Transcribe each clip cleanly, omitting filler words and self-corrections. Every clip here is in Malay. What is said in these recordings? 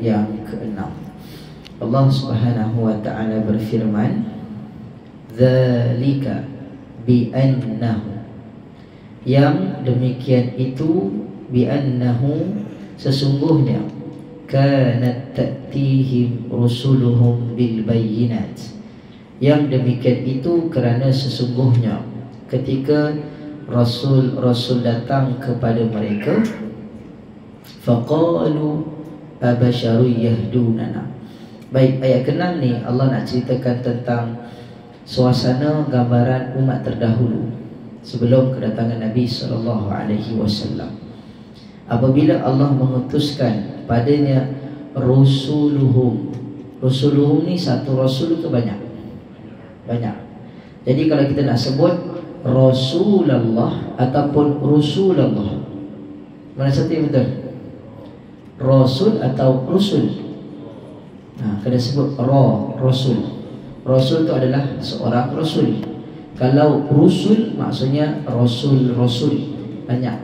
yang ke-6. Allah Subhanahu wa ta'ala berfirman, dzalika bi'annahu, yang demikian itu, bi'annahu, sesungguhnya, kanat ta'tihim rusuluhum bil bayyinat, yang demikian itu kerana sesungguhnya ketika Rasul-Rasul datang kepada mereka, faqalu abasyaru yahdunana. Baik, ayat ke-6 ni Allah nak ceritakan tentang suasana gambaran umat terdahulu sebelum kedatangan Nabi SAW. Apabila Allah mengutuskan padanya rusuluhum. Rusuluhum ni satu rasul ke banyak? Banyak. Jadi kalau kita nak sebut Rasulullah ataupun Rusulullah, mana satu yang betul? Rasul atau Rusul? Kena sebut Rasul. Rasul itu adalah seorang Rasul. Kalau Rusul maksudnya Rasul-Rasul, banyak.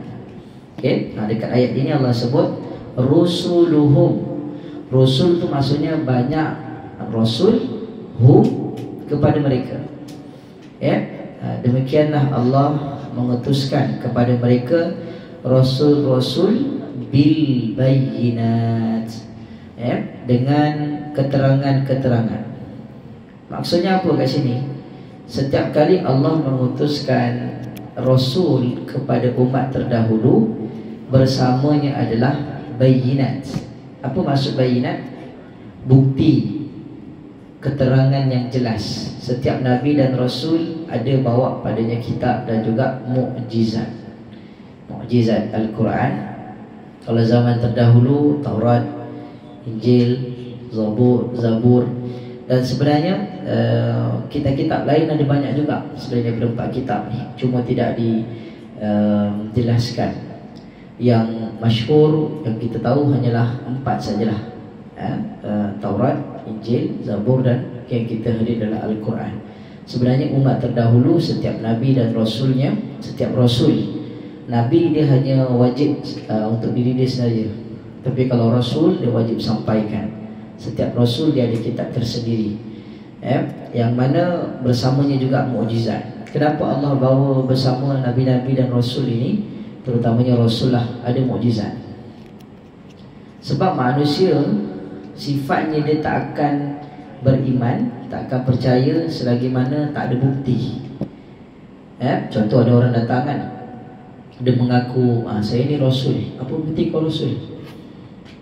Okay? Dekat ayat ini Allah sebut Rusuluhum. Rasul itu maksudnya banyak Rasul, hum, kepada mereka. Demikianlah Allah mengutuskan kepada mereka Rasul-Rasul bil bayyinat, dengan keterangan-keterangan. Maksudnya apa kat sini? Setiap kali Allah mengutuskan Rasul kepada umat terdahulu, bersamanya adalah bayyinat. Apa maksud bayyinat? Bukti, keterangan yang jelas. Setiap Nabi dan Rasul ada bawa padanya kitab dan juga mukjizat. Mukjizat Al-Quran. Kalau zaman terdahulu Taurat, Injil, Zabur. Dan sebenarnya kitab-kitab lain ada banyak juga sebenarnya berempat kitab ni, cuma tidak dijelaskan. Yang masyhur yang kita tahu hanyalah 4 sajalah, Taurat, Injil, Zabur dan yang kita hadir dalam Al-Quran. Sebenarnya umat terdahulu, setiap Nabi dan Rasulnya, setiap Rasul, Nabi dia hanya wajib untuk diri dia saja. Tapi kalau Rasul, dia wajib sampaikan. Setiap Rasul dia ada kitab tersendiri, yang mana bersamanya juga mukjizat. Kenapa Allah bawa bersama Nabi-Nabi dan Rasul ini, terutamanya Rasul lah, ada mukjizat? Sebab manusia sifatnya dia tak akan beriman, tak akan percaya selagi mana tak ada bukti. Contoh, ada orang datang kan, dia mengaku saya ni Rasul. Apa bukti kau Rasul?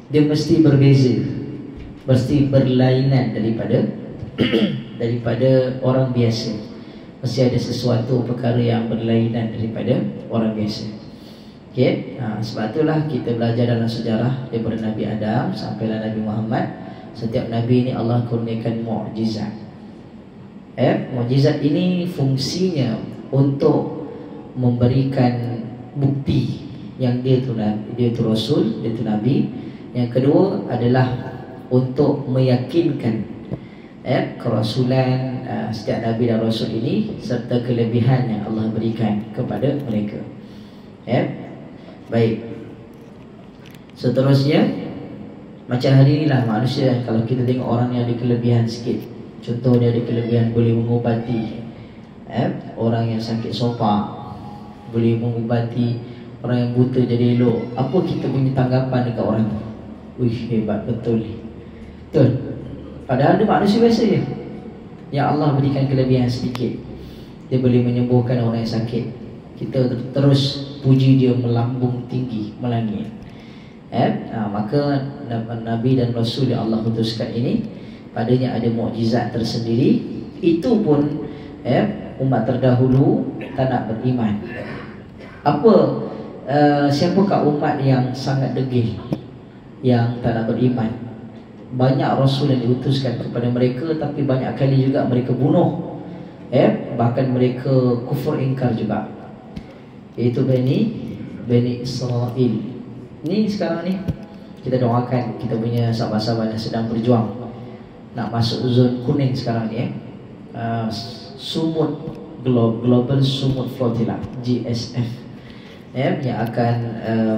Dia mesti berbeza, mesti berlainan daripada daripada orang biasa. Mesti ada sesuatu perkara yang berlainan daripada orang biasa. Okay? Sebab itulah kita belajar dalam sejarah daripada Nabi Adam sampailah Nabi Muhammad. Setiap Nabi ini Allah kurniakan mukjizat. Mukjizat ini fungsinya untuk memberikan bukti yang dia tu Rasul, dia tu Nabi. Yang kedua adalah untuk meyakinkan kerasulan setiap Nabi dan Rasul ini serta kelebihan yang Allah berikan kepada mereka. Baik. Seterusnya, macam hari inilah manusia, kalau kita tengok orang yang ada kelebihan sikit, contoh dia ada kelebihan boleh mengubati orang yang sakit sopak, boleh mengubati orang yang buta jadi elok. Apa kita punya tanggapan dekat orang tu? Wih, hebat betul ni. Betul. Padahal dia manusia biasa je, yang Allah berikan kelebihan sedikit, dia boleh menyembuhkan orang yang sakit. Kita terus puji dia melambung tinggi, melangit. Maka Nabi dan Rasul yang Allah utuskan ini, padanya ada mukjizat tersendiri. Itu pun umat terdahulu tak nak beriman. Siapakah umat yang sangat degil, yang tak nak beriman? Banyak Rasul yang diutuskan kepada mereka, tapi banyak kali juga mereka bunuh, bahkan mereka kufur ingkar juga. Iaitu Bani Israel. Ni sekarang ni kita doakan kita punya sahabat-sahabat yang sedang berjuang nak masuk zon kuning sekarang ni, Sumut Global Sumut Flotilla, GSF, yang akan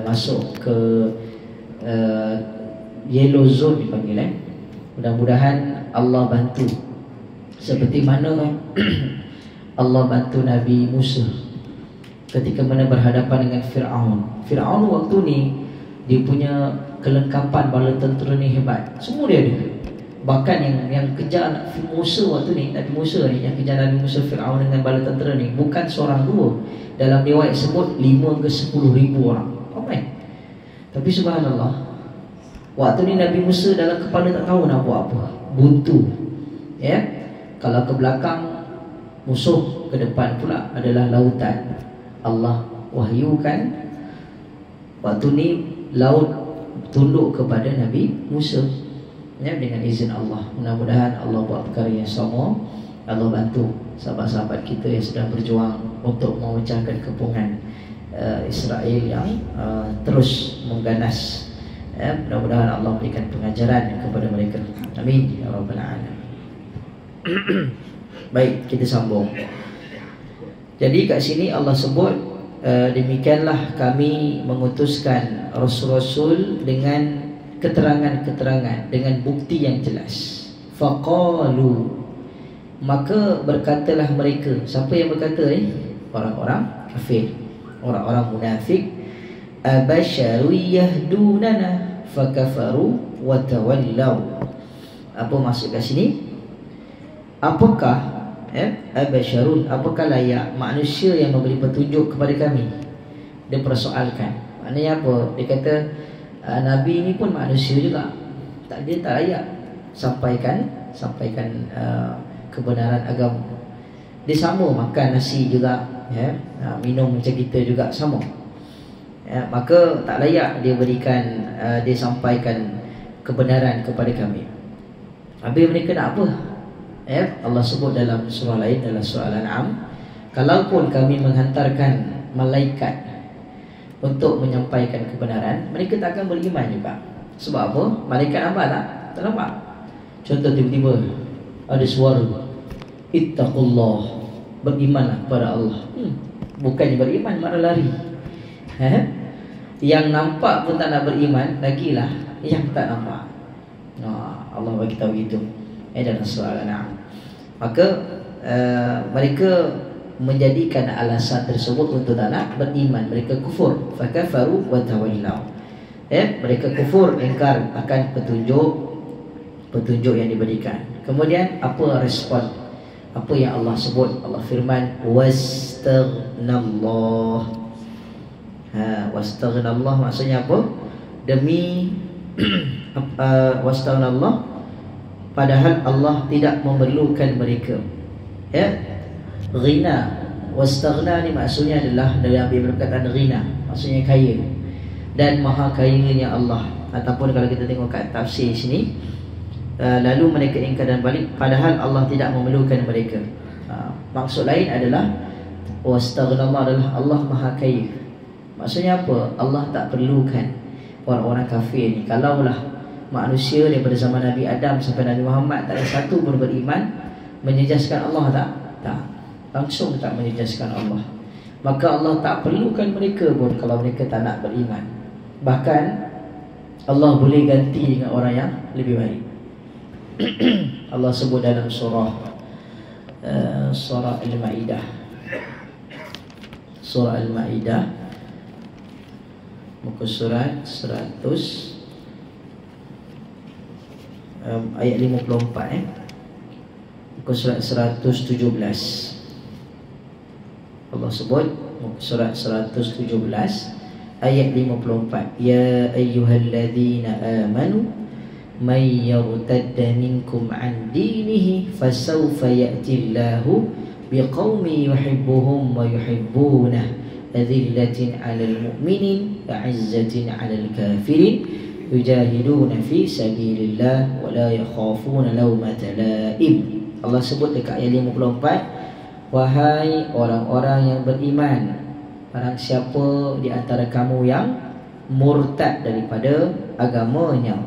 masuk ke yellow zone dipanggil. Mudah-mudahan Allah bantu seperti mana Allah bantu Nabi Musa ketika mana berhadapan dengan Fir'aun. Fir'aun waktu ni dia punya kelengkapan bala tentera ni hebat, semua dia ada. Bahkan yang kejar Nabi Musa waktu ni, Nabi Musa ni yang kejar Nabi Musa, Fir'aun dengan bala tentera ni bukan seorang dua. Dalam riwayat sebut 5 ke 10 ribu orang. Ramai. Tapi subhanallah, waktu ni Nabi Musa dalam kepala tak tahu nak buat apa, buntu. Ya, kalau ke belakang musuh, ke depan pula adalah lautan. Allah wahyukan waktu ni laut tunduk kepada Nabi Musa, ya, dengan izin Allah. Mudah-mudahan Allah buat perkara yang sama. Allah bantu sahabat-sahabat kita yang sedang berjuang untuk memecahkan kepungan Israel yang terus mengganas. Mudah-mudahan Allah berikan pengajaran kepada mereka. Amin ya rabbal alamin. Baik, kita sambung. Jadi kat sini Allah sebut demikianlah kami mengutuskan rasul-rasul dengan keterangan-keterangan, dengan bukti yang jelas. Faqalu, maka berkatalah mereka. Siapa yang berkata ni? Orang-orang kafir, orang-orang munafik. Abasyaru yahdunana fakafaru wa tawallaw. Apa maksud kat sini? Apakah abasyarun, apakah layak manusia yang memberi petunjuk kepada kami? Dia persoalkan. Maknanya apa? Dia kata Nabi ni pun manusia juga, dia tak layak sampaikan kebenaran agama. Dia sama makan nasi juga, ya, minum macam kita juga sama, ya, maka tak layak dia berikan dia sampaikan kebenaran kepada kami. Habis mereka nak apa? Ya, Allah sebut dalam surah lain, dalam surah Al-An'am, kalaupun kami menghantarkan malaikat untuk menyampaikan kebenaran, mereka tak akan beriman juga. Sebab apa? Malaikat nampak tak? Tak nampak. Contoh, tiba-tiba ada suara, ittaqullah, berimanlah kepada Allah. Bukannya beriman, malah lari. Yang nampak pun tak nak beriman, lagilah yang tak nampak. Allah bagi tahu itu dalam surah Al-An'am. Maka mereka menjadikan alasan tersebut untuk tak nak beriman. Mereka kufur, fakafaru wa tawallaw. Mereka kufur, ingkar akan petunjuk yang diberikan. Kemudian apa respon? Apa yang Allah sebut? Allah firman wastaghnallah. Wastaghnallah maksudnya apa? Demi wastaghnallah, padahal Allah tidak memerlukan mereka. Ya, ghina, wastaghna ni maksudnya adalah dalam perkataan ghina, maksudnya kaya dan maha kayanya Allah. Ataupun kalau kita tengok kat tafsir sini, lalu mereka ingkar dan balik, padahal Allah tidak memerlukan mereka. Maksud lain adalah wastaghna Allah adalah Allah maha kaya. Maksudnya apa? Allah tak perlukan orang-orang kafir ni. Kalaulah manusia daripada zaman Nabi Adam sampai Nabi Muhammad tak ada satu pun beriman, menjejaskan Allah tak? Tak. Langsung tak menjejaskan Allah. Maka Allah tak perlukan mereka pun kalau mereka tak nak beriman. Bahkan Allah boleh ganti dengan orang yang lebih baik. Allah sebut dalam surah Al-Ma'idah. Surah Al-Ma'idah, muka surat 100 ayat 54, muka surat 117. Allah sebut muka surat 117 ayat 54, ya ayyuhalladzina amanu may yartadda minkum an dinihi fasawfa ya'tillahu biqaumin yuhibbuhum wa yuhibbunah adillatin 'alal mu'minin a'izzatin 'alal kafirin yujahiduna fi sabilillah wa la yakhafuna lawmata la'im. Allah sebut dekat ayat 54, wahai orang-orang yang beriman, barang siapa di antara kamu yang murtad daripada agamanya,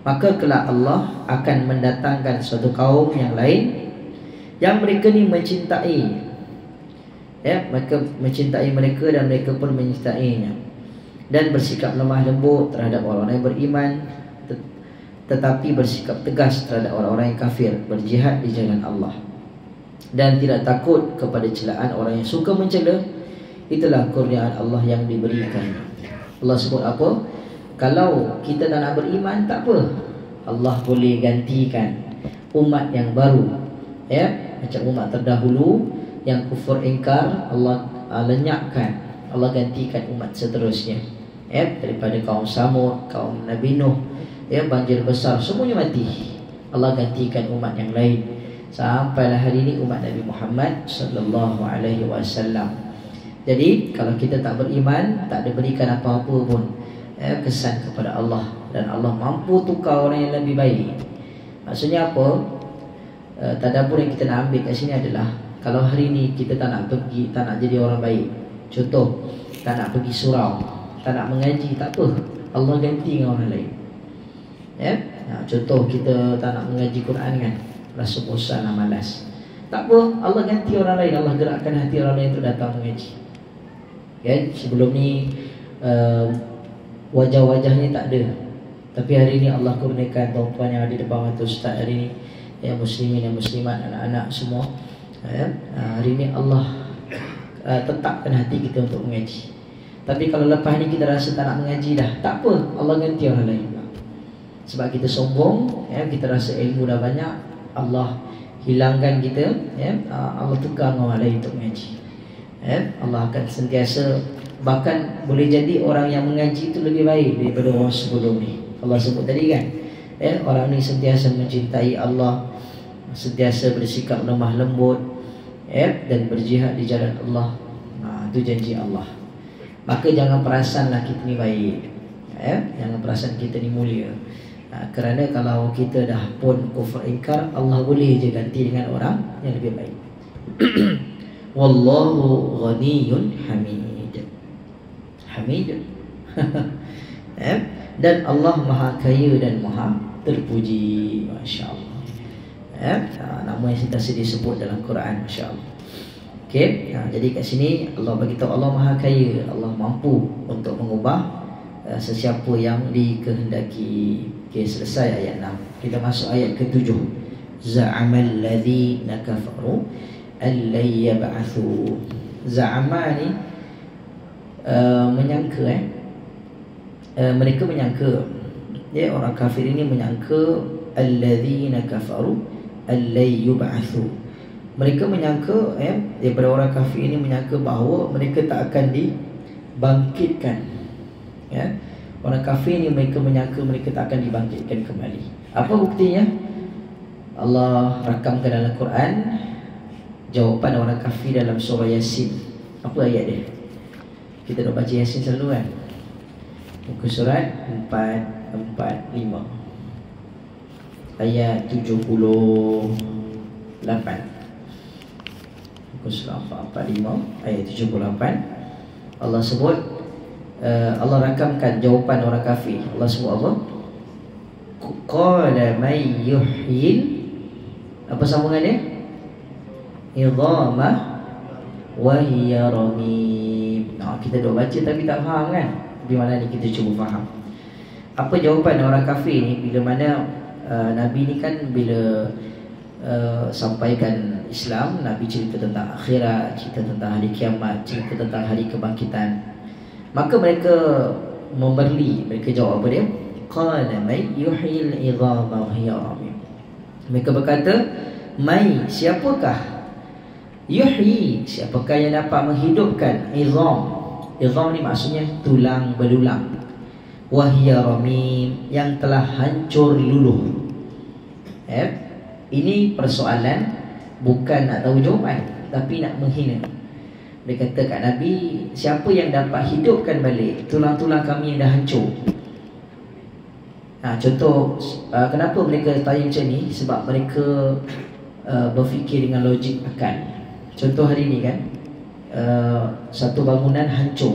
maka kelak Allah akan mendatangkan suatu kaum yang lain yang mereka ni mencintai, ya, mereka mencintai mereka dan mereka pun mencintainya, dan bersikap lemah lembut terhadap orang yang beriman, tetapi bersikap tegas terhadap orang-orang yang kafir, berjihad di jalan Allah, dan tidak takut kepada celaan orang yang suka mencela. Itulah kurniaan Allah yang diberikan. Allah sebut apa? Kalau kita tak nak beriman, tak apa, Allah boleh gantikan umat yang baru, ya, macam umat terdahulu yang kufur ingkar, Allah lenyapkan, Allah gantikan umat seterusnya, ya, daripada kaum Samud, kaum Nabi Nuh, ya, banjir besar, semuanya mati, Allah gantikan umat yang lain, sampailah hari ini umat Nabi Muhammad sallallahu alaihi wasallam. Jadi kalau kita tak beriman, tak diberikan apa-apa pun, ya, kesan kepada Allah, dan Allah mampu tukar orang yang lebih baik. Maksudnya apa? Tadabbur yang kita nak ambil kat sini adalah, kalau hari ni kita tak nak pergi, tak nak jadi orang baik, contoh tak nak pergi surau, tak nak mengaji, tak apa, Allah ganti dengan orang lain, ya. Contoh kita tak nak mengaji Quran kan, rasa bosan, malas, tak apa, Allah ganti orang lain, Allah gerakkan hati orang lain untuk datang mengaji, ya. Sebelum ni wajah-wajahnya tak ada, tapi hari ni Allah kurniakan perempuan yang ada depan mata Ustaz hari ni, ya, muslimin dan muslimat, anak-anak semua, ya. Hari ni Allah tetapkan hati kita untuk mengaji. Tapi kalau lepas ni kita rasa tak nak mengaji dah, tak apa, Allah ganti orang lain. Sebab kita sombong, ya, kita rasa ilmu dah banyak, Allah hilangkan kita, ya, Allah tukar orang lain untuk mengaji, ya. Allah akan sentiasa, bahkan boleh jadi orang yang mengaji itu lebih baik daripada orang sebelum ni. Allah sebut tadi kan, ya, orang ni sentiasa mencintai Allah, sentiasa bersikap lemah lembut, ya, dan berjihad di jalan Allah. Itu janji Allah. Maka jangan perasanlah kita ni baik, ya, jangan perasan kita ni mulia. Kerana kalau kita dah pun kufur ingkar, Allah boleh je ganti dengan orang yang lebih baik. Wallahu ghaniyyun hamid. Hamid. Ya. Dan Allah maha kaya dan maha terpuji. Masya Allah, ya. Nama yang sentiasa disebut dalam Quran, Masya Allah. Okay. Jadi kat sini Allah beritahu Allah maha kaya, Allah mampu untuk mengubah sesiapa yang dikehendaki. Okay, selesai ayat 6. Kita masuk ayat ke-7. Za'amal ladzina kafaru allay yab'atsu. Za'ama ni menyangka, mereka menyangka, ya, orang kafir ini menyangka alladzina kafaru allay yub'atsu. Mereka menyangka, daripada orang kafir ini menyangka bahawa mereka tak akan dibangkitkan, ya. Orang kafir ini mereka menyangka mereka tak akan dibangkitkan kembali. Apa buktinya? Allah rakamkan dalam Quran jawapan orang kafir dalam surah Yasin. Apa ayat dia? Kita dah baca Yasin selalu kan? Muka surat 445 ayat 78. Muka surat 445 ayat 78. Allah sebut, Allah rakamkan jawapan orang kafir. Allah sebut apa? Qala may yuhyil, apa sambungan dia? Idhamah wa hiya ramim. Kita dah baca tapi tak faham kan? Di mana ni kita cuba faham. Apa jawapan orang kafir ni bila mana Nabi ni kan bila sampaikan Islam, Nabi cerita tentang akhirat, cerita tentang hari kiamat, cerita tentang hari kebangkitan. Maka mereka memberli, mereka jawab apa dia? Qala may yuhyil idhama wa hiya ramim. Mereka berkata, may, siapakah? Yuhyi, siapakah yang dapat menghidupkan idham? Idham ni maksudnya tulang belulang. Wa hiya ramim, yang telah hancur luluh. Ini persoalan bukan nak tahu jawapan, tapi nak menghina. Dia kata kat Nabi, siapa yang dapat hidupkan balik tulang-tulang kami yang dah hancur? Contoh, kenapa mereka tanya macam ni? Sebab mereka berfikir dengan logik akal. Contoh hari ni kan, satu bangunan hancur.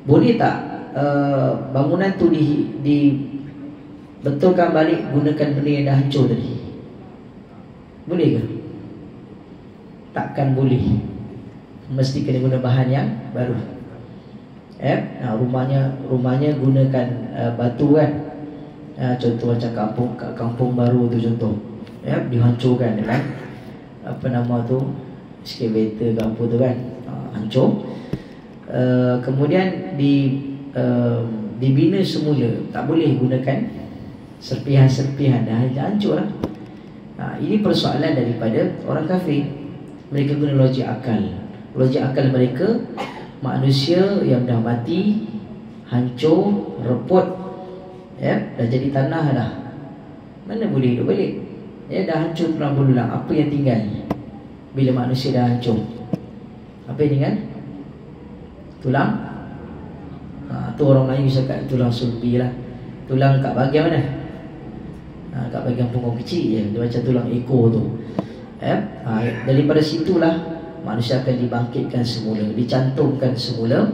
Boleh tak bangunan tu betulkan balik gunakan benda yang dah hancur tadi? Boleh ke? Takkan boleh. Mesti kena guna bahan yang baru. Rumahnya gunakan batu kan, Contoh macam kampung baru tu contoh, dihancurkan dengan apa nama tu, excavator ke apa tu kan, hancur. Kemudian dibina semula, tak boleh gunakan serpihan-serpihan, dah hancur lah. Ini persoalan daripada orang kafir. Mereka guna logik akal. Logik akal mereka, manusia yang dah mati, hancur, reput, dah jadi tanah dah, mana boleh hidup balik? Dah hancur tulang belulang, apa yang tinggal bila manusia dah hancur? Apa yang tinggal? Tulang. Tu orang Melayu cakap tulang sulbi lah. Tulang kat bahagian mana? Kat bahagian punggung kecil je. Dia macam tulang ekor tu. Daripada situlah manusia akan dibangkitkan semula, dicantumkan semula.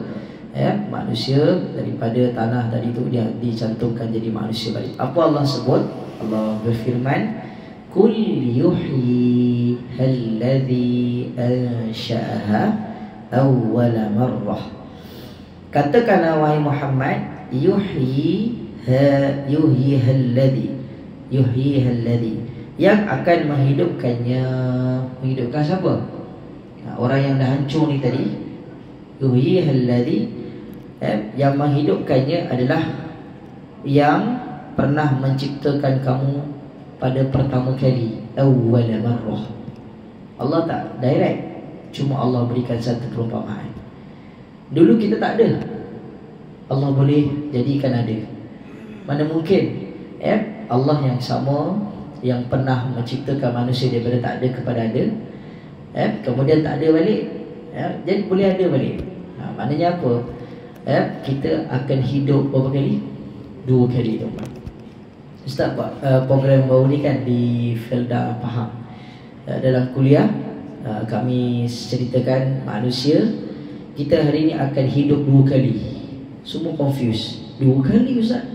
Manusia daripada tanah tadi tu, dia dicantumkan jadi manusia balik. Apa Allah sebut? Allah berfirman, Kul yuhyi alladhi ansha'aha awwala marrah. Katakanlah wahai Muhammad, yuhyi alladhi, yang akan menghidupkannya. Menghidupkan siapa? Orang yang dah hancur ni tadi. Yuhyi alladhi, yang menghidupkannya adalah yang pernah menciptakan kamu pada pertama kali, awwala marrah. Allah tak direct, cuma Allah berikan satu perumpamaan. Dulu kita tak ada, Allah boleh jadikan ada. Mana mungkin Allah yang sama, yang pernah menciptakan manusia daripada tak ada kepada ada, kemudian tak ada balik, jadi boleh ada balik. Maknanya apa? Kita akan hidup berapa kali? 2 kali, tuan-tuan. Ustaz buat program baru ni kan di Felda Pahang. Dalam kuliah kami ceritakan manusia kita hari ni akan hidup 2 kali. Semua confused. 2 kali Ustaz?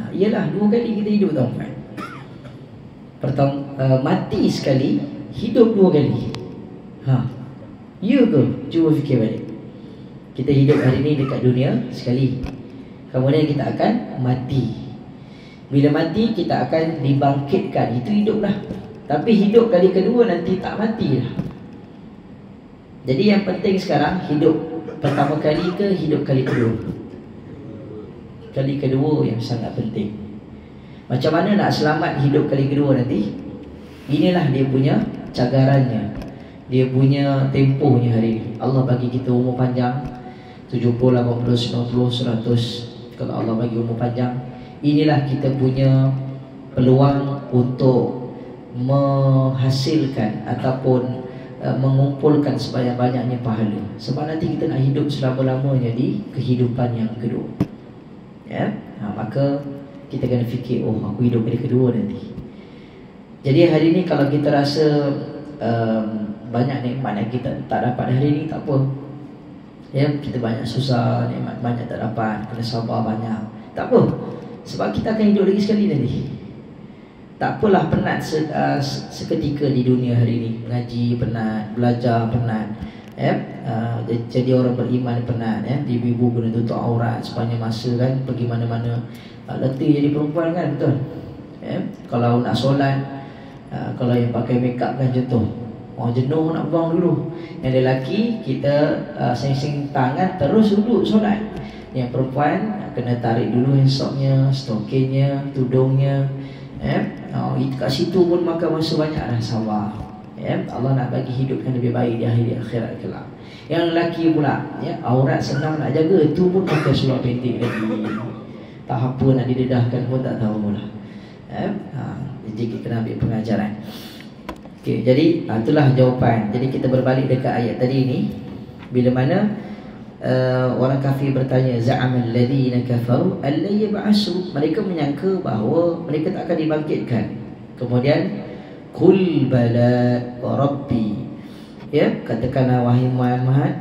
Iyalah 2 kali kita hidup, tuan-tuan. Pertama, mati sekali, hidup 2 kali. Ya ke? Cuba fikir balik. Kita hidup hari ni dekat dunia sekali, kemudian kita akan mati. Bila mati kita akan dibangkitkan. Itu hidup lah. Tapi hidup kali kedua nanti tak mati lah. Jadi yang penting sekarang, hidup pertama kali ke hidup kali kedua? Kali kedua yang sangat penting. Macam mana nak selamat hidup kali kedua nanti? Inilah dia punya cagarannya, dia punya tempohnya hari ini. Allah bagi kita umur panjang, 70, 80, 90, 100. Kalau Allah bagi umur panjang, inilah kita punya peluang untuk menghasilkan ataupun mengumpulkan sebanyak-banyaknya pahala. Sebab nanti kita nak hidup selama-lamanya di kehidupan yang kedua. Maka kita kena fikir, oh aku hidup kali kedua nanti. Jadi hari ni kalau kita rasa banyak nikmat yang kita tak dapat hari ni, tak apa. Kita banyak susah, nikmat banyak tak dapat, kena sabar banyak, tak apa. Sebab kita akan hidup lagi sekali nanti. Tak apalah penat seketika di dunia hari ini. Mengaji penat, belajar penat, jadi orang beriman penat, ibu-ibu kena tutup aurat sepanjang masa kan, pergi mana-mana. Letih jadi perempuan kan, betul. Kalau nak solat, kalau yang pakai makeup kan contoh, jenuh nak buang dulu. Yang lelaki kita sing-sing tangan terus duduk solat. Yang perempuan kena tarik dulu handsocknya, stokenya, tudungnya. Kat situ pun makan masa banyak dah, sabar. Allah nak bagi hidup yang lebih baik di akhirat kelak. Yang lelaki pula, aurat senang nak jaga, itu pun pakai seluar pendek lagi. Tak apa nak didedahkan pun tak tahu lah. Jadi kita kena ambil pengajaran. Okay, jadi itulah jawapan. Jadi kita berbalik dekat ayat tadi ni, bila mana orang kafir bertanya, za'amal ladzina kafaru alla yab'asu, mereka menyangka bahawa mereka tak akan dibangkitkan. Kemudian qul bala wa rabbi, katakanlah wahai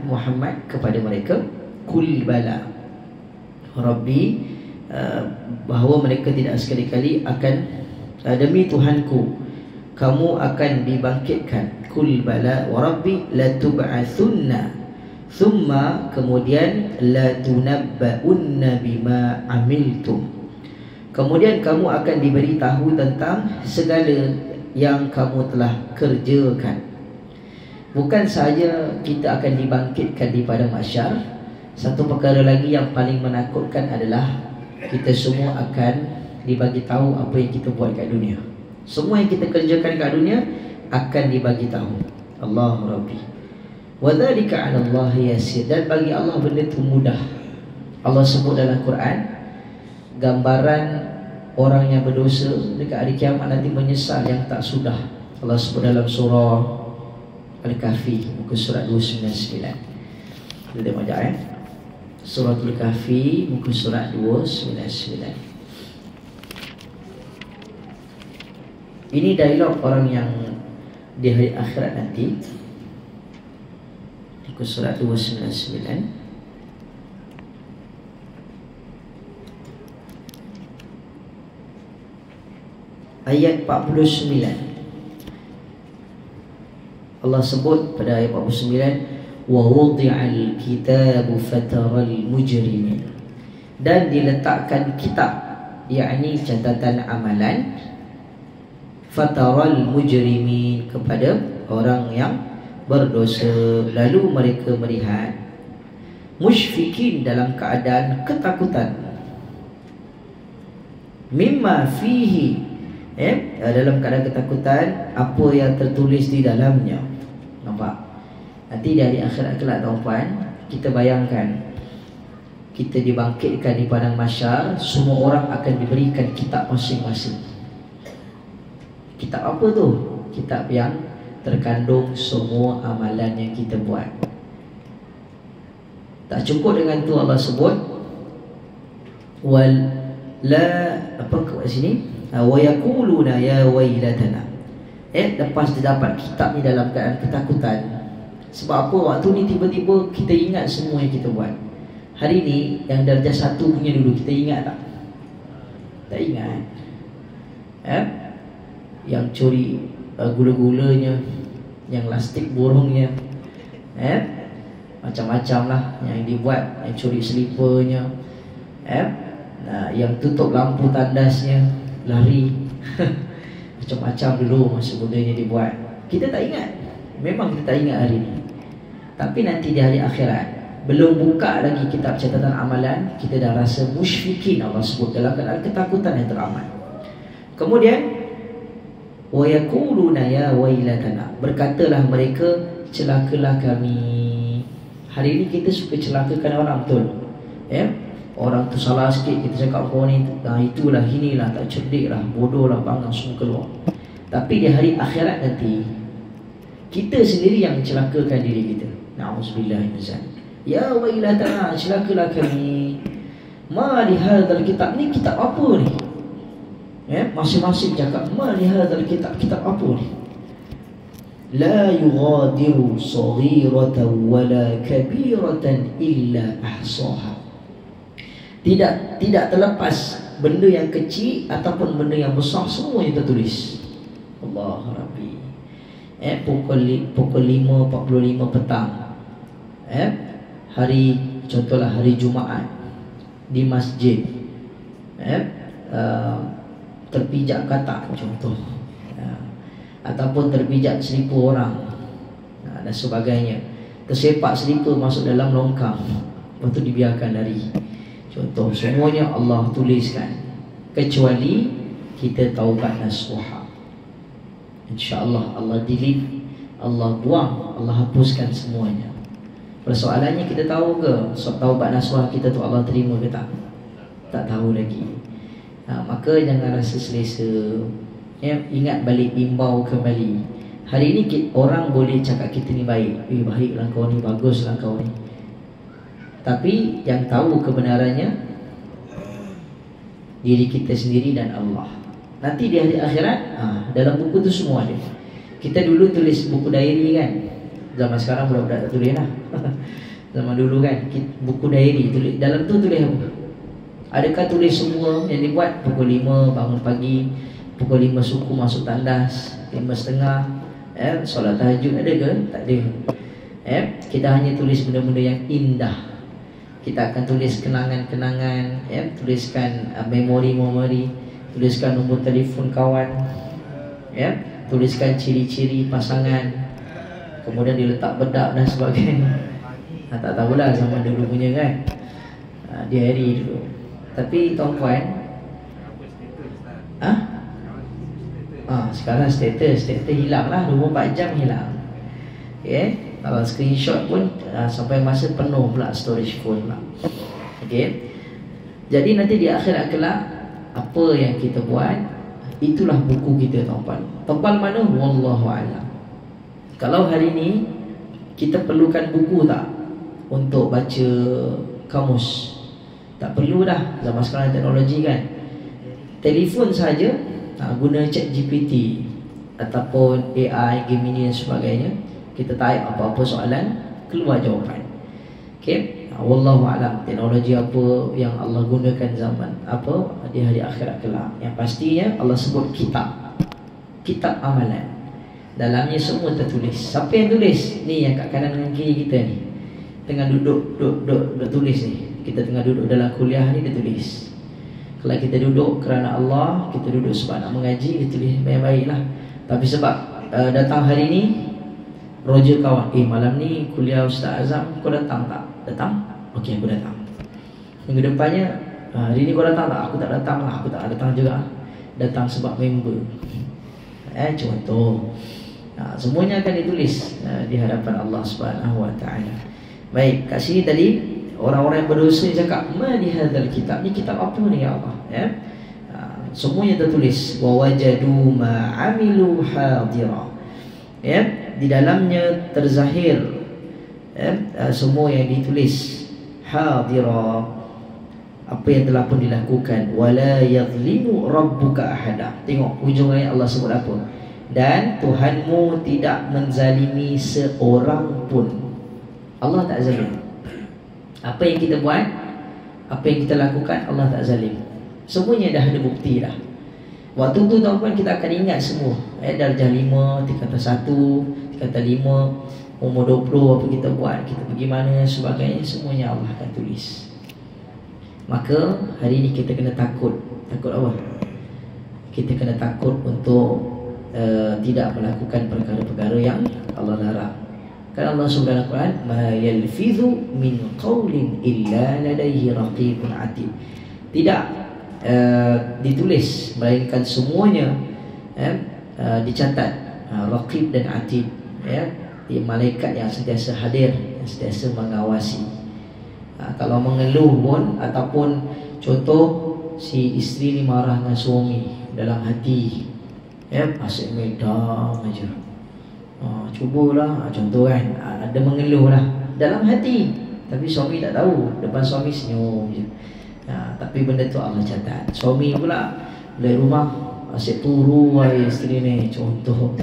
Muhammad kepada mereka, qul bala rabbi, bahawa mereka tidak sekali-kali akan, demi Tuhanku kamu akan dibangkitkan. Qul bala wa rabbi la tub'atsunna, thumma kemudian la tunabba'unna bima amiltum, Kemudian kamu akan diberitahu tentang segala yang kamu telah kerjakan. Bukan sahaja kita akan dibangkitkan di padang mahsyar, satu perkara lagi yang paling menakutkan adalah kita semua akan dibagi tahu apa yang kita buat kat dunia. Semua yang kita kerjakan kat dunia akan dibagi tahu. Allah Rabbi. Wa dzalika 'ala Allah yasir. Dan bagi Allah benda itu mudah. Allah sebut dalam Quran gambaran orang yang berdosa dekat hari kiamat nanti menyesal yang tak sudah. Allah sebut dalam surah Al-Kahfi muka surat 299. Kita tengok sekejap Surah Al-Kahfi muka surat 299. Ini dialog orang yang di hari akhirat nanti. Muka surat 299. Ayat 49. Allah sebut pada ayat 49, wa wudi'al kitabu fataral mujrimin, dan diletakkan kitab, yakni catatan amalan, fataral mujrimin, kepada orang yang berdosa, lalu mereka melihat musyfikin, dalam keadaan ketakutan, mimma fihi, dalam keadaan ketakutan apa yang tertulis di dalamnya. Nampak? Nanti di hari akhirat kelak tuan-puan, kita bayangkan kita dibangkitkan di padang mahsyar, semua orang akan diberikan kitab masing-masing. Kitab apa tu? Kitab yang terkandung semua amalan yang kita buat. Tak cukup dengan tu, Allah sebut wal la, apa kat sini, wa yaquluna ya wailatana. Lepas dia dapat kitab ni dalam keadaan ketakutan. Sebab apa? Waktu ni tiba-tiba kita ingat semua yang kita buat. Hari ni yang darjah 1 punya dulu, kita ingat tak? Tak ingat. Yang curi gula-gulanya, yang lastik burungnya, macam-macam lah yang dibuat, yang curi selipernya, yang tutup lampu tandasnya, lari. Macam-macam dulu masa mudanya dibuat. Kita tak ingat. Memang kita tak ingat hari ni. Tapi nanti di hari akhirat, belum buka lagi kitab catatan amalan, kita dah rasa musyfikin, Allah sebut, dalam keadaan ketakutan yang teramat. Kemudian wa yaquluna ya wailatana, berkatalah mereka, celakalah kami. Hari ini kita suka celakakan orang, betul? Orang tu salah sikit, kita cakap kau ni itulah, inilah, tak cerdik lah, bodoh lah, bangang semua keluar. Tapi di hari akhirat nanti, kita sendiri yang mencelakakan diri kita. Na'udzubillah min zalik. Ya wailatana, celakalah kami. Ma li hadzal kitab, ni kitab apa ni? Masing-masing cakap, ma li hadzal kitab, kitab apa ni? La yughadiru saghiratan wala kabiratan illa ahsaha. Tidak terlepas benda yang kecil ataupun benda yang besar, semua yang tertulis. Allah Rabbi. Pukul 5.45 petang, hari, contohlah hari Jumaat, di masjid, terpijak katak contoh, ataupun terpijak selipar orang, dan sebagainya. Tersepak selipar masuk dalam longkang, lepas tu dibiarkan lari. Contoh, semuanya Allah tuliskan, kecuali kita taubat nasuha. InsyaAllah Allah delete, Allah buang, Allah hapuskan semuanya. Persoalannya, kita tahu ke taubat nasuha kita tu Allah terima ke tak? Tak tahu lagi. Maka jangan rasa selesa. Ingat balik, imbau kembali. Hari ini orang boleh cakap kita ni baik, baiklah kau ni, baguslah kau ni. Tapi yang tahu kebenarannya diri kita sendiri dan Allah. Nanti di hari akhirat, dalam buku tu semua ada. Kita dulu tulis buku diary kan. Zaman sekarang budak-budak tak tulis lah. Zaman dulu kan, buku diary tulis. Dalam tu tulis apa? Adakah tulis semua yang dibuat? Pukul 5 bangun pagi, pukul 5 suku masuk tandas, 5.30 solat tahajud, ada ke? Tak ada. Kita hanya tulis benda-benda yang indah. kita akan tulis kenangan-kenangan, tuliskan memori-memori, tuliskan nombor telefon kawan, tuliskan ciri-ciri pasangan, kemudian diletak bedak dan sebagainya. Tak tahulah zaman dulu punya kan, diary dulu. Tapi tuan-puan, sekarang status hilang lah, 24 jam hilang. Kalau screenshot pun sampai masa penuh pula storage phone pula. Jadi nanti di akhirat kelak, apa yang kita buat, itulah buku kita tuan-puan. Tebal mana? Wallahu a'lam. Kalau hari ni kita perlukan buku tak untuk baca kamus? Tak perlu dah, zaman sekarang teknologi kan. Telefon saja, guna ChatGPT ataupun AI, Gemini dan sebagainya, kita type apa-apa soalan, keluar jawapan. Wallahu a'lam teknologi apa yang Allah gunakan zaman apa di hari akhirat kelak. Yang pastinya Allah sebut kitab amalan. Dalamnya semua tertulis. Siapa yang tulis? Ni yang kat kanan dan kiri kita ni, tengah duduk tulis ni. Kita tengah duduk dalam kuliah ni, dia tulis. Kalau kita duduk kerana Allah, kita duduk sebab nak mengaji, dia tulis baik-baik lah. Tapi sebab datang hari ni, Roger kawan, malam ni kuliah Ustaz Azam, kau datang tak? Datang? Okey, aku datang. Minggu depannya, hari ni kau datang tak? Aku tak datang lah, aku tak datang juga. Datang sebab member. Contoh. Semuanya akan ditulis di hadapan Allah Subhanahu Wa Taala. Baik, kat sini tadi orang-orang yang berdosa cakap, "Ma li hadzal kitab?" Ni kitab apa ni ya Allah? Semuanya tertulis. Wa wajadu ma 'amilu hadira. Di dalamnya terzahir semua yang ditulis. Hadira, apa yang telah pun dilakukan. Wala yadhlimu rabbuka ahada. Tengok hujung ayat Allah sebut apa? Dan Tuhanmu tidak menzalimi seorang pun. Allah tak zalim. Apa yang kita buat, apa yang kita lakukan, Allah tak zalim. Semuanya dah ada bukti dah. Waktu tu tuan-tuan kita akan ingat semua. Darjah 5, tingkatan 1, tingkatan 5, umur 20, apa kita buat, kita pergi mana, sebagainya, semuanya Allah akan tulis. Maka hari ini kita kena takut. Takut apa? Kita kena takut untuk tidak melakukan perkara-perkara yang Allah larang. Kan Allah Subhanahu Wa Taala, ma yalfidhu min qawlin illa ladaihi raqibun atid. Tidak ditulis, melainkan semuanya dicatat, raqib dan atid, malaikat yang sentiasa hadir, yang sentiasa mengawasi. Kalau mengeluh pun, ataupun contoh si isteri ni marah dengan suami dalam hati, asyik medang aja, cubalah, contoh kan, ada mengeluh lah dalam hati, tapi suami tak tahu, depan suami senyum je. Tapi benda tu Allah catat. Suami pula dari rumah asyik turu isteri ni, contoh,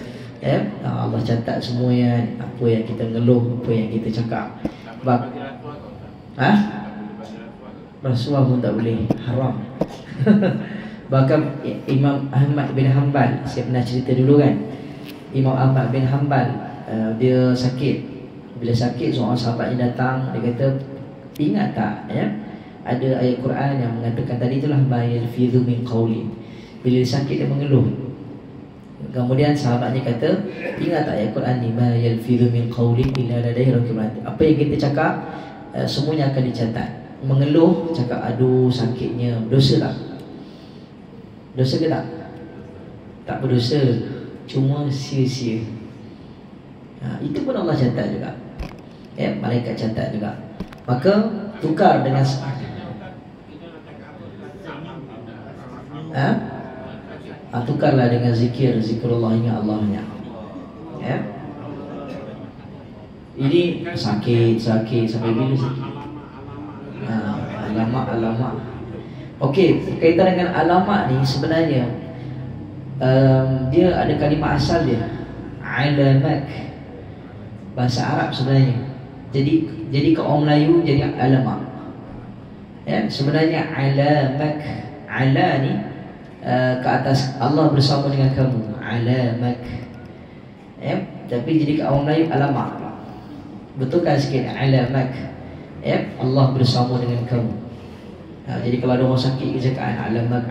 Allah catat semuanya, apa yang kita ngeluh, apa yang kita cakap. Rasuah pun tak boleh, haram. Bahkan Imam Ahmad bin Hanbal, saya pernah cerita dulu kan, Imam Ahmad bin Hanbal, dia sakit. Bila sakit, seorang sahabatnya datang, dia kata, ingat tak ada ayat Quran yang mengatakan tadi itulah ma yalfidhu min qawlin. Bila dia sakit, dia mengeluh. Kemudian sahabatnya kata, ingat tak ayat Quran ni, ma yalfidhu min qawlin illa ladaihi raqibun atid. Apa yang kita cakap, semuanya akan dicatat. Mengeluh, cakap aduh sakitnya, dosa tak? Dosa ke tak? Tak berdosa, cuma sia-sia. Itu pun Allah catat juga, malaikat catat juga. Maka tukar dengan tukarlah dengan zikir, zikrullah, ingat Allahnya. Ini sakit sampai bila sakit? Alamak. Okey, berkaitan dengan alamat ni sebenarnya dia ada kalimah asal dia, alamak, bahasa Arab sebenarnya. Jadi ke orang Melayu jadi alamak. Sebenarnya alamak, ala ni ke atas, Allah bersama dengan kamu, alamak. Tapi jadi ke orang Melayu alamak. Betulkan sikit, alamak. Allah bersama dengan kamu. Jadi kalau ada orang sakit dia cakap alamak,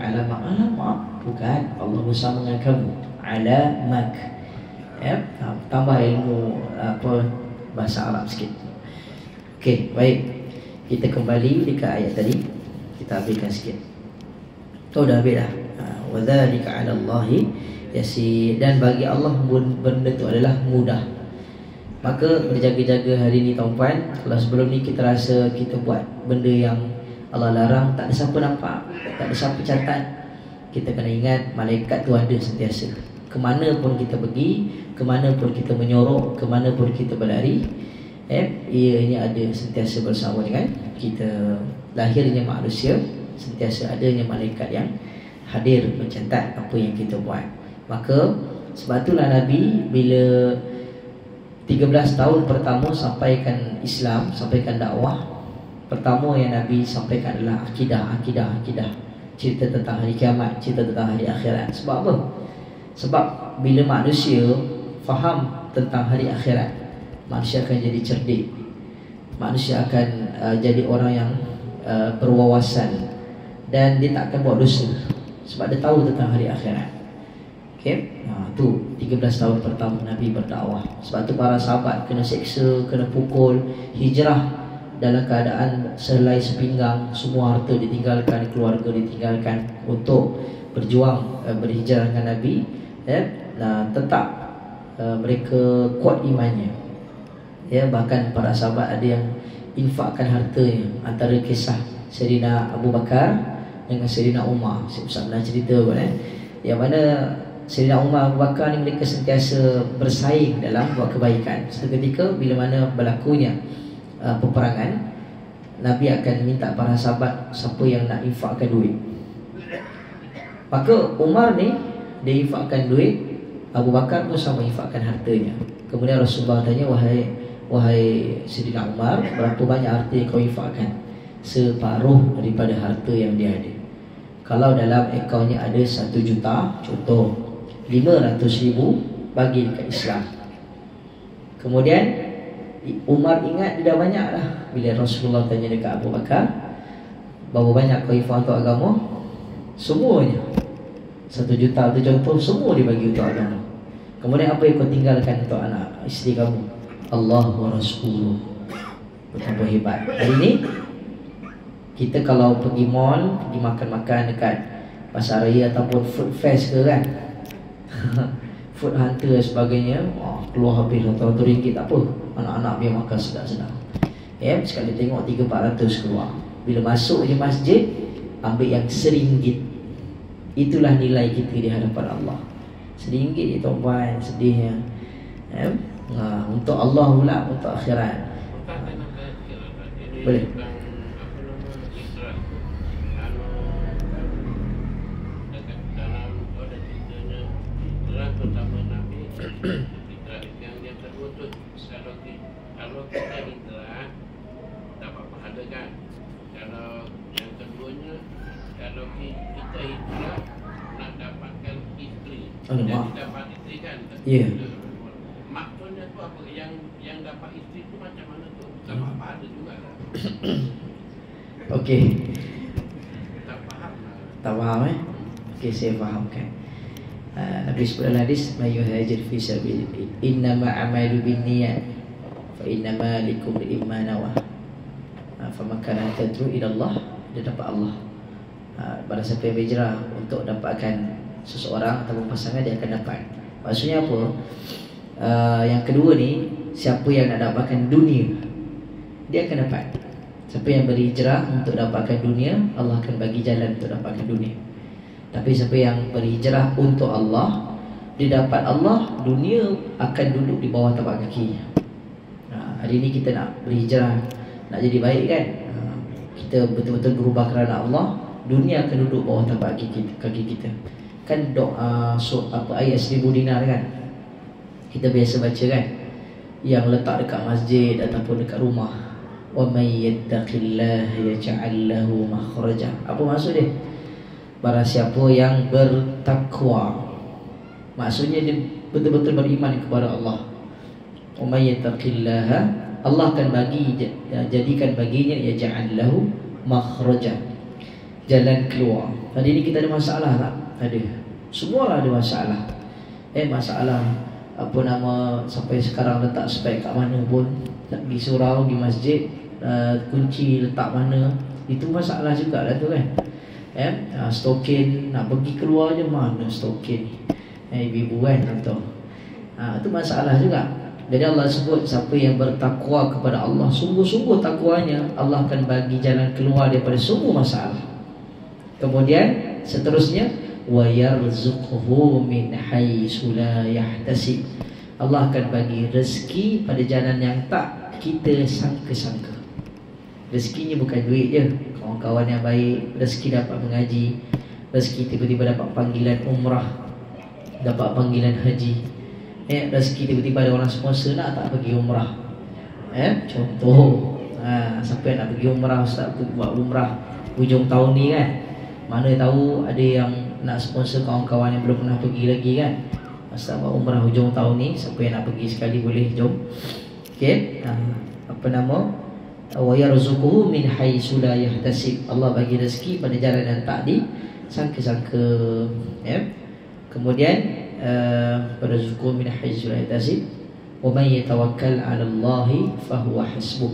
bukan, Allah bersama dengan kamu. Alamak. Tambah ilmu bahasa Arab sikit. Okey, baik. Kita kembali dekat ayat tadi. Kita habiskan sikit. Dah habis dah. Wa dzalika 'ala Allahi yasir, dan bagi Allah benda itu adalah mudah. Maka berjaga-jaga hari ni tuan-puan. Kalau sebelum ni kita rasa kita buat benda yang Allah larang, tak ada siapa nampak, tak ada siapa catat, kita kena ingat malaikat tu ada sentiasa. Kemana pun kita pergi, kemana pun kita menyorok, kemana pun kita berlari, ianya ada sentiasa bersama dengan kita. Lahirnya manusia, sentiasa adanya malaikat yang hadir mencatat apa yang kita buat. Maka sebab itulah Nabi bila 13 tahun pertama sampaikan Islam, sampaikan dakwah, pertama yang Nabi sampaikan adalah akidah. Cerita tentang hari kiamat, cerita tentang hari akhirat. Sebab apa? Sebab bila manusia faham tentang hari akhirat, manusia akan jadi cerdik. Manusia akan jadi orang yang berwawasan, dan dia tak akan buat dosa sebab dia tahu tentang hari akhirat. Okey, tu 13 tahun pertama Nabi berdakwah. Sebab tu para sahabat kena seksa, kena pukul, hijrah dalam keadaan selai sepinggang, semua harta ditinggalkan, keluarga ditinggalkan untuk berjuang berhijrah dengan Nabi. Tetap mereka kuat imannya. Bahkan para sahabat ada yang infakkan hartanya. Antara kisah Sayyidina Abu Bakar dengan Sayyidina Umar, saya pernah cerita yang mana Sayyidina Umar, Abu Bakar ni mereka sentiasa bersaing dalam buat kebaikan. Satu ketika bila mana berlakunya peperangan, Nabi akan minta para sahabat siapa yang nak infakkan duit. Maka Umar ni dia infakkan duit, Abu Bakar pun sama infakkan hartanya. Kemudian Rasulullah tanya, wahai Sayyidina Umar, berapa banyak harta yang kau infakkan? Separuh daripada harta yang dia ada. Kalau dalam akaunnya ada 1 juta, contoh 500,000 bagi dekat Islam. Kemudian Umar ingat dia dah banyak dah. Bila Rasulullah tanya dekat Abu Bakar, berapa banyak kau infak untuk agama? Semuanya. 1 juta tu contoh, semua dia bagi untuk agama. Kemudian apa yang kau tinggalkan untuk anak isteri kamu? Allah wa Rasuluh. Betapa hebat. Hari ni kita kalau pergi mall, pergi makan-makan dekat pasar raya ataupun food fest ke kan, food hunter dan sebagainya, keluar habis RM100 tak apa, anak-anak biar makan sedap-sedap. Sekali tengok 300-400 keluar. Bila masuk je masjid, ambil yang RM1. Itulah nilai kita di hadapan Allah. RM1 je tuan-puan, sedihnya. Untuk Allah pula, untuk akhirat. Boleh. Yang kedua tu, kalau kita hijrah tak apa-apa ada kan. Kalau yang keduanya, kalau kita hijrah nak dapatkan isteri, dan dapat isteri kan, maksudnya tu apa, yang dapat isteri tu macam mana tu? Tak apa-apa ada juga kan. Okey, tak faham lah. Tak faham Okey, saya fahamkan. Nabi sebut dalam hadis, "May yuhajir fi sabilillah, innama a'malu binniyat, fa innama likulli imrin ma nawa. Fa man kana tad'u ila Allah", dia dapat Allah. Pada siapa yang berhijrah untuk dapatkan seseorang ataupun pasangan, dia akan dapat. Maksudnya apa? Yang kedua ni, siapa yang nak dapatkan dunia, dia akan dapat. Siapa yang berhijrah untuk dapatkan dunia, Allah akan bagi jalan untuk dapatkan dunia. Tapi siapa yang berhijrah untuk Allah, dia dapat Allah, dunia akan duduk di bawah tapak kaki. Hari ini kita nak berhijrah, nak jadi baik kan, kita betul-betul berubah kerana Allah, dunia akan duduk bawah tapak kaki kita. Kan doa ayat 1000 dinar kan, kita biasa baca kan, yang letak dekat masjid ataupun dekat rumah. Wa may yattaqillaha yaj'al lahu makhraja. Apa maksud dia? Barang siapa yang bertakwa, maksudnya dia betul-betul beriman kepada Allah. Wa may yattaqillaha Allah akan jadikan baginya yaj'al lahu makhraja, jalan keluar. Tadi ni kita ada masalah tak? Ada. Semua ada masalah. Masalah apa nama sampai sekarang letak spek kat mana pun, tak pergi surau, pergi masjid, kunci letak mana, itu masalah juga lah tu kan. Stokin nak pergi keluar je, mana stokin ibu-ibu kan contoh. Itu masalah juga. Jadi Allah sebut siapa yang bertakwa kepada Allah, sungguh-sungguh takwanya, Allah akan bagi jalan keluar daripada semua masalah. Kemudian seterusnya, wa yarzuqhu min haitsu la yahtasib. Allah akan bagi rezeki pada jalan yang tak kita sangka-sangka. Rezekinya bukan duit je, kawan-kawan yang baik, rezeki dapat mengaji, rezeki tiba-tiba dapat panggilan umrah, dapat panggilan haji, rezeki tiba-tiba ada orang sponsor nak tak pergi umrah. Contoh, siapa yang nak pergi umrah, ustaz buat umrah hujung tahun ni kan. Mana tahu ada yang nak sponsor kawan-kawan yang belum pernah pergi lagi kan. Ustaz buat umrah hujung tahun ni, siapa yang nak pergi sekali boleh jom. Okey, apa nama? Wa yarzuquhu min haitsu la yahtasib. Allah bagi rezeki pada jalan yang tak disangka-sangka. Kemudian yarzuquhu min haitsu la yahtasib. Wa may yatawakkal 'ala Allah fa huwa hasbuh.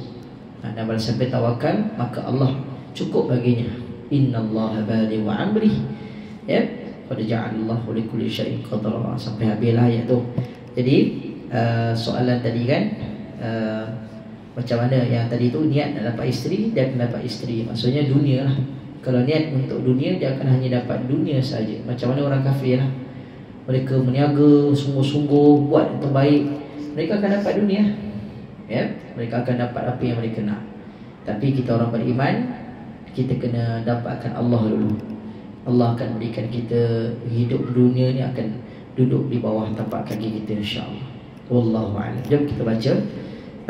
Dan barang siapa tawakal, maka Allah cukup baginya. Innallaha balighu amrih. Qad ja'alallahu likulli syai'in qadara. Sampai habislah ayat tu. Jadi soalan tadi kan, macam mana yang tadi tu, niat nak dapat isteri, dia akan dapat isteri. Maksudnya dunia lah. Kalau niat untuk dunia, dia akan hanya dapat dunia saja. Macam mana orang kafir lah, mereka meniaga sungguh-sungguh, buat yang terbaik, mereka akan dapat dunia. Mereka akan dapat apa yang mereka nak. Tapi kita orang beriman, kita kena dapatkan Allah dulu. Allah akan berikan kita hidup dunia ni, akan duduk di bawah tapak kaki kita, insya-Allah. Wallahu a'lam. Jom kita baca.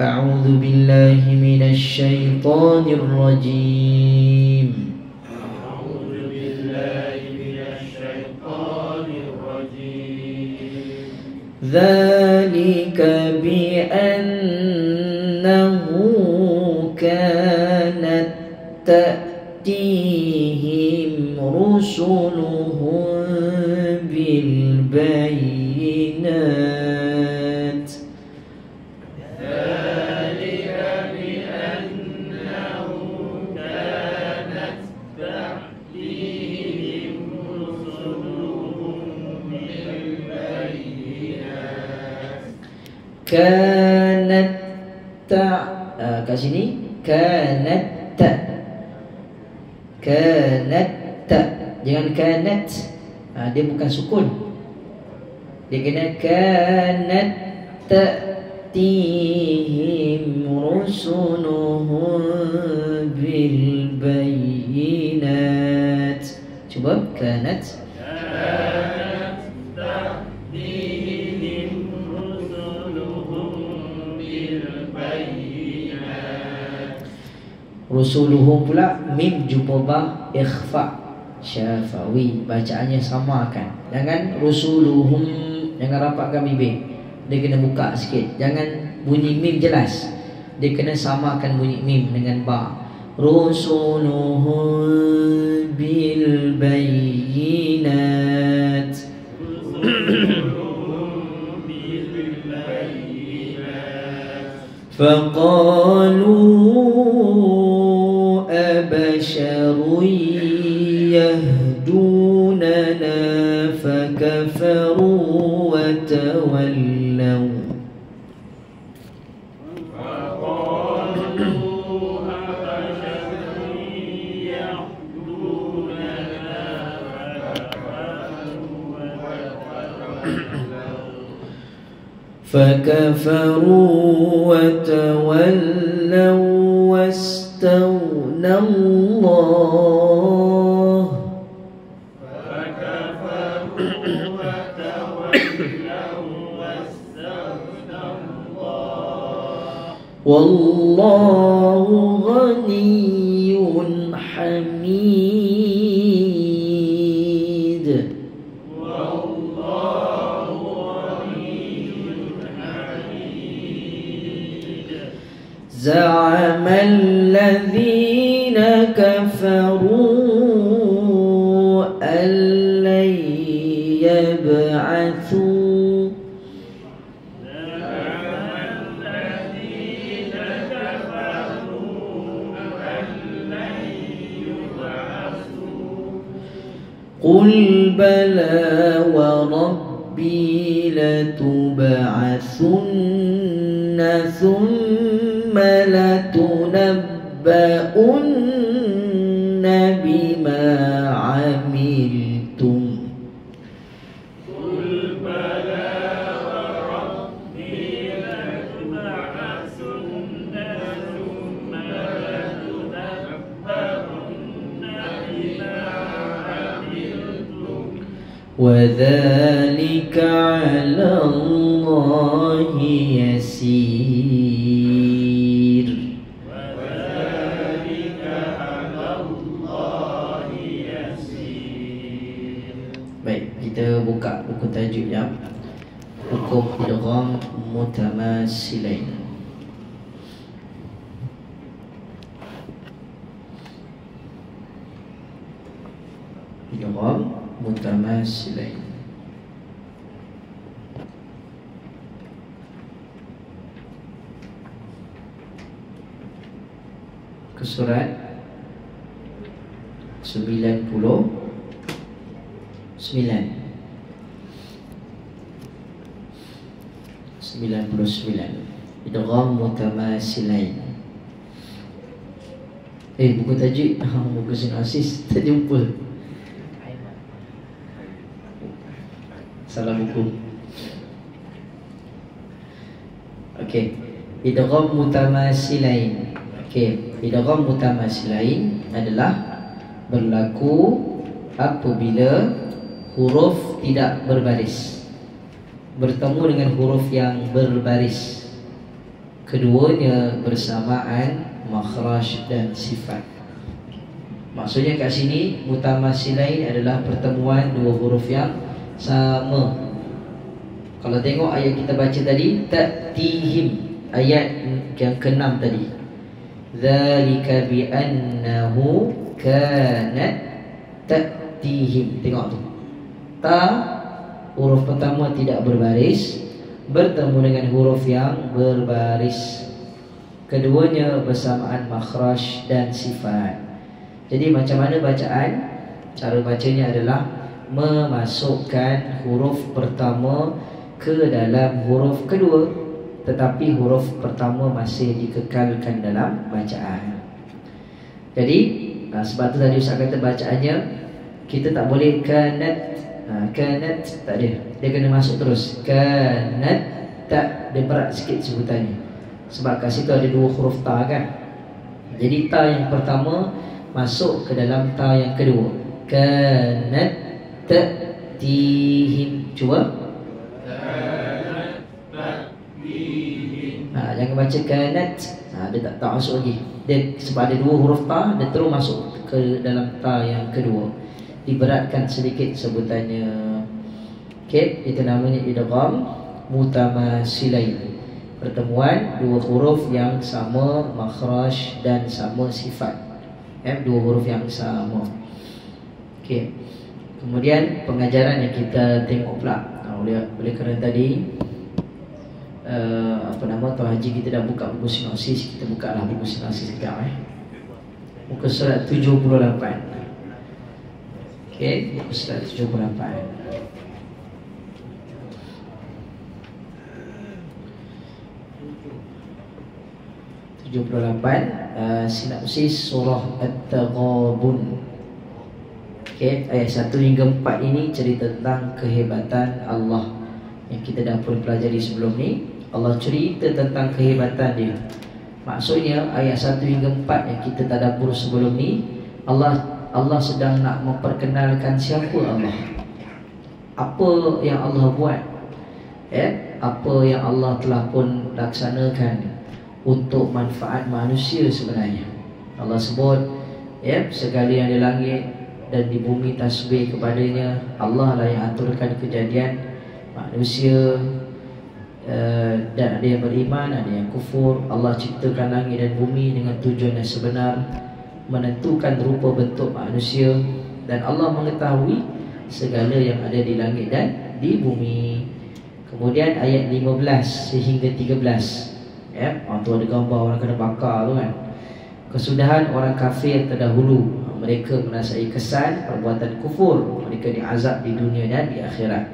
A'udzu billahi minasy syaithanir rajim. A'udzu billahi minasy syaithanir rajim. Dzalika bi annahu kanat ta'tihim rusuluhum bil bayyinat. Dzalika bi annahu kanat ta'tihim rusuluhum bil bayyinat. Kanat kat sini kanat jangan kanat, dia bukan sukun, dia kena kanat ta'tihim rusuluhum bil bayyinat. Cuba kanat ta'tihim rusuluhum bil bayyinat. rusuluhum pula mim jumubah ikhfa syafawi, bacaannya samakan. Jangan rusuluhum, jangan rapatkan bibir, dia kena buka sikit. Jangan bunyi mim jelas, dia kena samakan bunyi mim dengan ba. Rusuluhum bil bayyinat. Faqalu abasharun yahdunana fakafaru wa tawallaw. فكفروا وتولوا واستغنى الله. والله غني حميد. زعم الذين كفروا أن لن يبعثوا قل بلى وربي لتبعثن ثم لتنبؤن بما عملتم وذلك على الله يسير. Baik, kita buka buku tajuk ya. Hukum idgham mutamasilain. Idgham mutamasilain. Ke surat 99. Idgham mutamasilain. Buku tajuk buku sinopsis tak jumpa. Salah buku. Okey, idgham mutamasilain. Okey, idgham mutamasilain adalah berlaku apabila huruf tidak berbaris bertemu dengan huruf yang berbaris, keduanya bersamaan makhraj dan sifat. Maksudnya kat sini mutamasilain adalah pertemuan dua huruf yang sama. Kalau tengok ayat kita baca tadi, ta'tihim, ayat yang ke-6 tadi, zalika bi annahu kanat ta'tihim. Tengok tu, ta huruf pertama tidak berbaris bertemu dengan huruf yang berbaris, keduanya bersamaan makhraj dan sifat. Jadi macam mana bacaan? Cara bacanya adalah memasukkan huruf pertama ke dalam huruf kedua, tetapi huruf pertama masih dikekalkan dalam bacaan. Jadi sebab tu tadi Ustaz kata bacaannya kita tak boleh kanat, kanat tak ada, dia kena masuk terus. Kanat tak, dia berat sikit sebutannya sebab kat situ ada dua huruf ta kan. Jadi ta yang pertama masuk ke dalam ta yang kedua. Kanat ta'tihim. Cuba. Jangan baca kanat, dia tak masuk lagi. Dia sebab ada dua huruf ta, dia terus masuk ke dalam ta yang kedua. Diberatkan sedikit sebutannya. Okey, itu namanya idgham mutamasilain. Pertemuan dua huruf yang sama makhraj dan sama sifat. Dua huruf yang sama. Okey. Kemudian pengajaran yang kita tengok pula. Oleh kerana tadi Tuan Haji kita dah buka buku sinopsis, kita buka lah buku sinopsis sekejap muka surat 78. Okey, muka surat 78. Sinopsis surah At-Taghabun. Okey, ayat 1 hingga 4 ini cerita tentang kehebatan Allah yang kita dah pun pelajari sebelum ni. Allah cerita tentang kehebatan dia. Maksudnya ayat 1 hingga 4 yang kita tadabbur sebelum ni, Allah sedang nak memperkenalkan siapa Allah, apa yang Allah buat, apa yang Allah telah pun laksanakan untuk manfaat manusia sebenarnya. Allah sebut segala yang di langit dan di bumi tasbih kepadanya. Allah lah yang aturkan kejadian manusia dan ada yang beriman, ada yang kufur. Allah ciptakan langit dan bumi dengan tujuan yang sebenar, menentukan rupa bentuk manusia, dan Allah mengetahui segala yang ada di langit dan di bumi. Kemudian ayat 15 sehingga 13, tu ada gambar orang kena bakar tu kan. Kesudahan orang kafir terdahulu, mereka merasai kesan perbuatan kufur, mereka diazab di dunia dan di akhirat.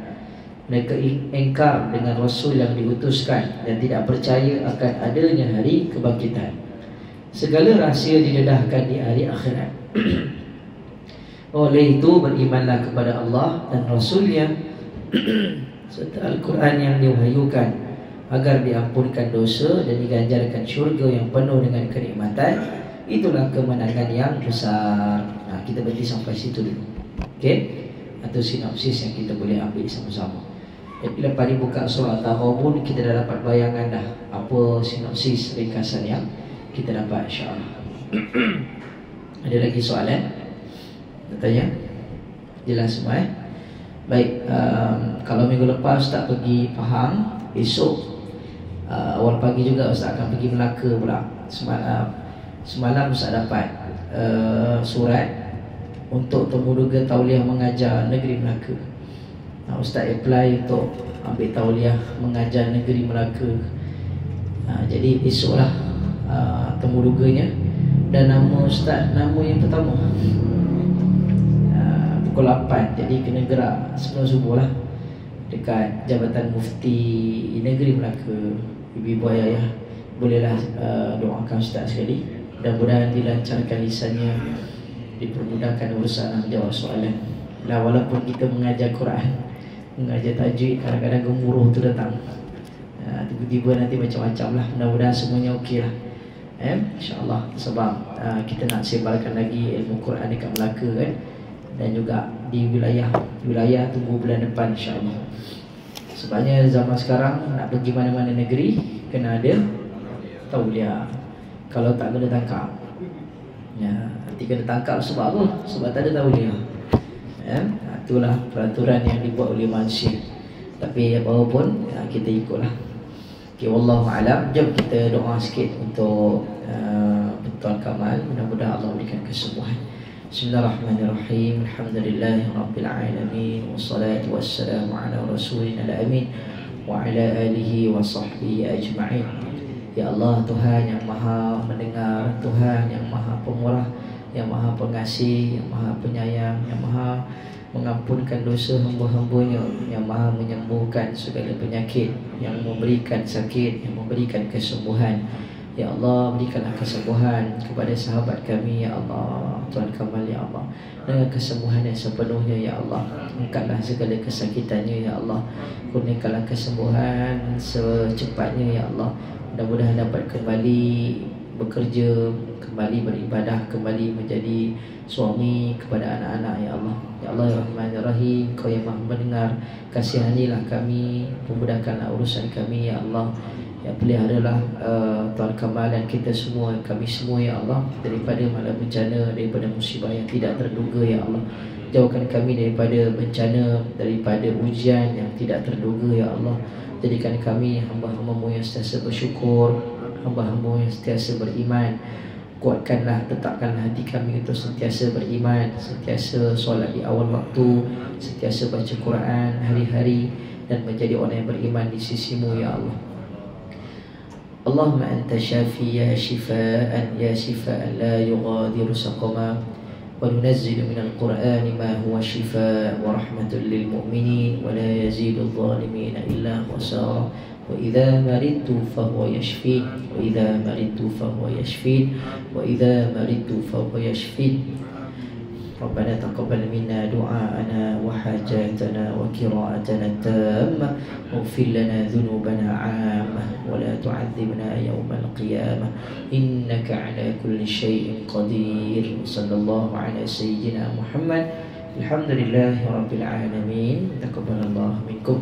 Mereka ingkar dengan Rasul yang diutuskan dan tidak percaya akan adanya hari kebangkitan. Segala rahsia didedahkan di hari akhirat. Oleh itu berimanlah kepada Allah dan Rasulnya serta Al-Quran yang diwahyukan, agar diampunkan dosa dan diganjarkan syurga yang penuh dengan kenikmatan. Itulah kemenangan yang besar. Kita berhenti sampai situ dulu. Okey? Atau sinopsis yang kita boleh ambil sama-sama. Jadi lepas dibuka surah At-Taghabun, kita dah dapat bayangan dah apa sinopsis ringkasan yang kita dapat, insya-Allah. Ada lagi soalan? Tanya? Jelas semua Baik, kalau minggu lepas Ustaz pergi Pahang, esok awal pagi juga Ustaz akan pergi Melaka pula. Semalam Ustaz dapat surat untuk temuduga tauliah mengajar negeri Melaka. Ustaz apply untuk ambil tauliah mengajar negeri Melaka. Jadi esoklah temuduganya, dan nama Ustaz, nama yang pertama pukul 8. Jadi kena gerak sebelum subuh lah dekat Jabatan Mufti Negeri Melaka. Ibu-ibu ayah bolehlah doakan Ustaz sekali. Mudah-mudahan dilancarkan lisannya, dipermudahkan urusan menjawab soalan. Nah, walaupun kita mengajar Quran, mengajar tajwid, kadang-kadang gemuruh tu datang. Tiba-tiba nanti macam-macam lah. Mudah-mudahan semuanya okey lah. InsyaAllah. Sebab kita nak sebarkan lagi ilmu Quran dekat Melaka kan. Dan juga di wilayah tunggu bulan depan, insyaAllah. Sebabnya zaman sekarang nak pergi mana-mana negeri kena ada tauliah. Kalau tak kena tangkap. Nanti kena tangkap sebab apa? Sebab tak ada tauliah. Itulah peraturan yang dibuat oleh manusia. Tapi apapun kita ikutlah. Okay, wallahu alam. Jom kita doa sikit untuk Tuan Kamal. Mudah-mudahan Allah berikan kesembuhan. Bismillahirrahmanirrahim. Alhamdulillahirabbil alamin, wassalatu wassalamu ala rasulina al-amin wa ala alihi wa sahbihi ajma'in. Ya Allah, Tuhan yang Maha mendengar, Tuhan yang Maha Pemurah, yang Maha Pengasih, yang Maha Penyayang, yang Maha mengampunkan dosa hamba-hambanya, yang Maha menyembuhkan segala penyakit, yang memberikan sakit, yang memberikan kesembuhan. Ya Allah, berikanlah kesembuhan kepada sahabat kami, ya Allah, Tuan Kamal, ya Allah, dengan kesembuhan yang sepenuhnya, ya Allah. Angkatlah segala kesakitannya, ya Allah. Kurniakanlah kesembuhan secepatnya, ya Allah. Mudah-mudahan dapat kembali bekerja, kembali beribadah, kembali menjadi suami kepada anak-anak, ya Allah. Ya Allah, ya Rahman, ya Rahim, Kau yang Maha mendengar, kasihanilah kami, pemudahkanlah urusan kami, ya Allah. Ya, peliharalah Tuan Kamal dan kita semua, kami semua, ya Allah, daripada malapetaka, daripada musibah yang tidak terduga, ya Allah. Jauhkan kami daripada bencana, daripada ujian yang tidak terduga, ya Allah. Jadikan kami hamba-hamba-Mu yang sentiasa bersyukur, hamba-hamba yang sentiasa beriman. Kuatkanlah, tetapkanlah hati kami untuk sentiasa beriman, sentiasa solat di awal waktu, sentiasa baca Quran hari-hari, dan menjadi orang yang beriman di sisi-Mu, ya Allah. Allahumma anta syafi ya shifaan, ya shifaan la yughadiru saqama, wa nunazzilu minal Qur'ani ma huwa shifaa wa rahmatun lil mu'minin wa la yazidu adh-dhalimina illa khasara. Wa idza maridtu fahuwa yashfin, wa idza maridtu fahuwa yashfin, wa idza maridtu fahuwa yashfin. ربنا تقبل منا دعاءنا وحاجاتنا وقراءتنا التامة، واغفر لنا ذنوبنا عامة ولا تعذبنا يوم القيامة، إنك على كل شيء قدير. صلى الله على سيدنا محمد. الحمد لله رب العالمين. تقبل الله منكم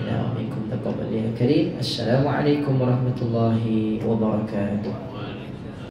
ومنكم تقبل يا كريم. السلام عليكم ورحمة الله وبركاته.